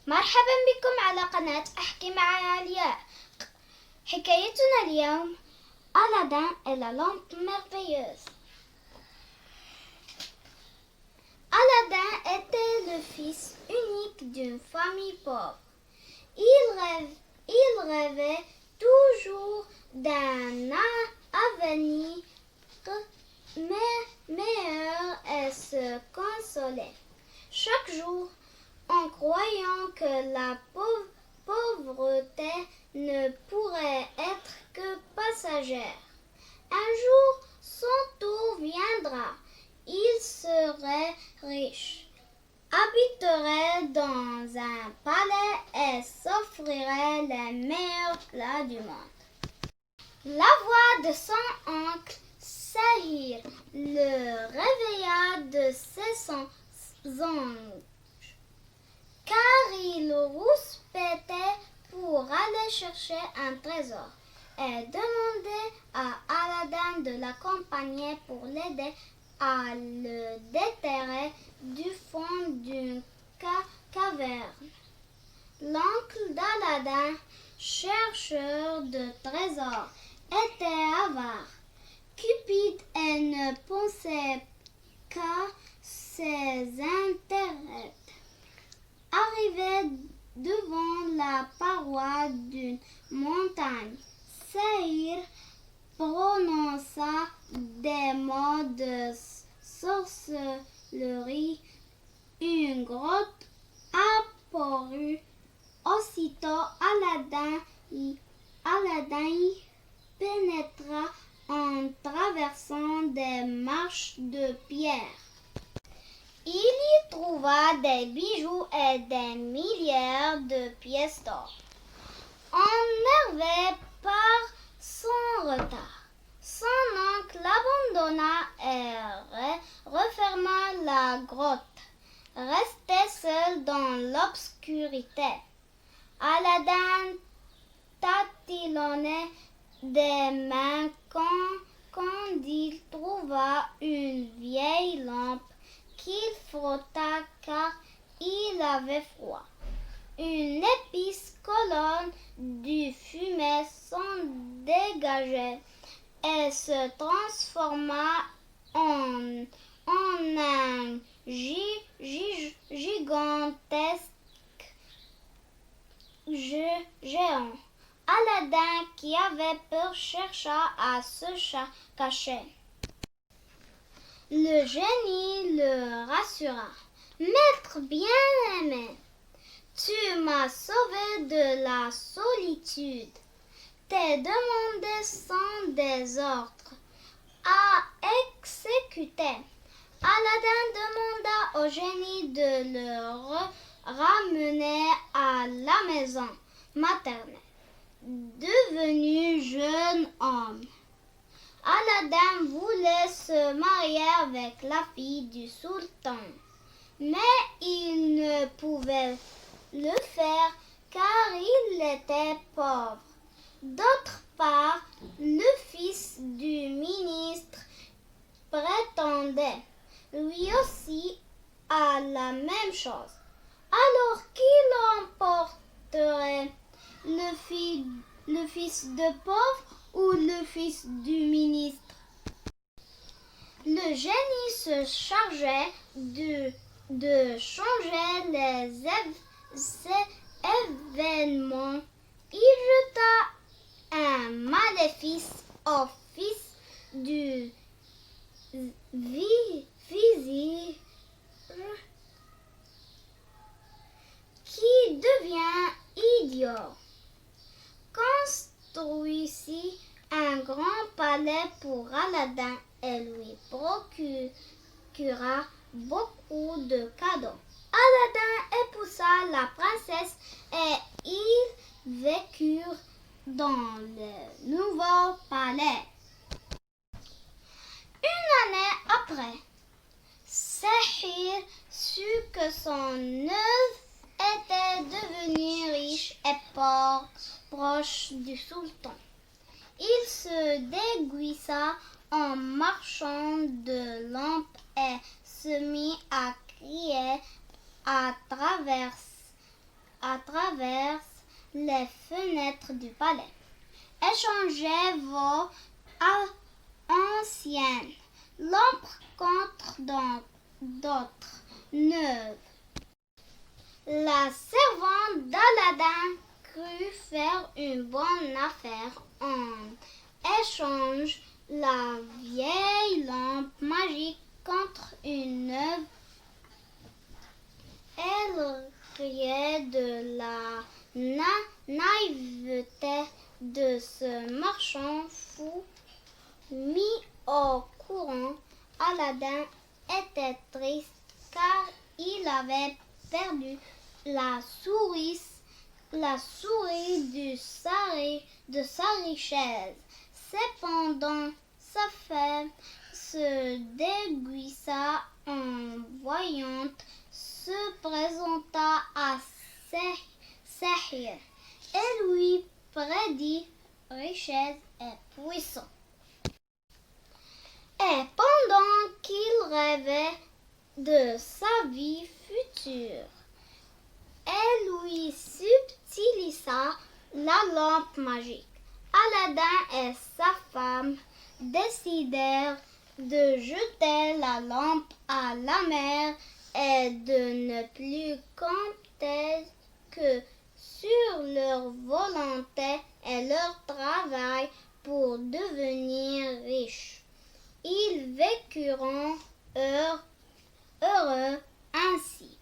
مرحبا بكم على قناة أحكي مع علياء. حكايتنا اليوم Aladdin et la lampe merveilleuse. Aladdin était le fils unique d'une famille pauvre. Il rêvait toujours d'un avenir meilleur et se consolait chaque jour en croyant que la pauvreté ne pourrait être que passagère. Un jour, son tour viendra. Il serait riche, habiterait dans un palais et s'offrirait les meilleurs plats du monde. La voix de son oncle Sahir le réveilla de ses songes, car il rouspétait pour aller chercher un trésor et demandait à Aladdin de l'accompagner pour l'aider à le déterrer du fond d'une caverne. L'oncle d'Aladdin, chercheur de trésors, était avare, cupide et ne pensait qu'à ses intérêts. Arrivé devant la paroi d'une montagne, Sahir prononça des mots de sorcellerie. Une grotte apparut. Aussitôt, Aladdin y pénétra en traversant des marches de pierre. Il y trouva des bijoux et des milliards de pièces d'or. Énervé par son retard, son oncle l'abandonna et referma la grotte, resté seul dans l'obscurité. Aladdin tatillonnait des mains quand il trouva une vieille lampe qu'il frotta car il avait froid. Une épaisse colonne de fumée s'en dégageait et se transforma en un gigantesque géant. Aladdin, qui avait peur, chercha à se cacher. Le génie le rassura. « Maître bien-aimé, tu m'as sauvé de la solitude. Tes demandes sont des ordres à exécuter. » Aladdin demanda au génie de le ramener à la maison maternelle. Devenu jeune homme, Aladdin voulait se marier avec la fille du sultan, mais il ne pouvait le faire car il était pauvre. D'autre part, le fils du ministre prétendait lui aussi à la même chose. Alors qui l'emporterait, le fils de pauvre ou le fils du ministre? Le génie se chargeait de changer les événements. Il jeta un maléfice au fils du vizir qui devient idiot. Construisit un grand palais pour Aladdin et lui procura beaucoup de cadeaux. Aladdin épousa la princesse et ils vécurent dans le nouveau palais. Une année après, Sahir sut que son œuvre était devenu riche et proche du sultan. Il se déguisa en marchand de lampes et se mit à crier à travers à travers les fenêtres du palais. Échangez vos anciennes lampes contre d'autres neuves. La servante d'Aladin crut faire une bonne affaire en échange la vieille lampe magique contre une neuve. Elle riait de la naïveté de ce marchand fou. Mis au courant, Aladin était triste car il avait perdu la souris de sa richesse. Cependant, sa femme se déguisa en voyante, se présenta à Sahir et lui prédit richesse et puissance. Et pendant qu'il rêvait de sa vie future, elle lui subtilisa la lampe magique. Aladin et sa femme décidèrent de jeter la lampe à la mer et de ne plus compter que sur leur volonté et leur travail pour devenir riches. Ils vécurent heureux ainsi.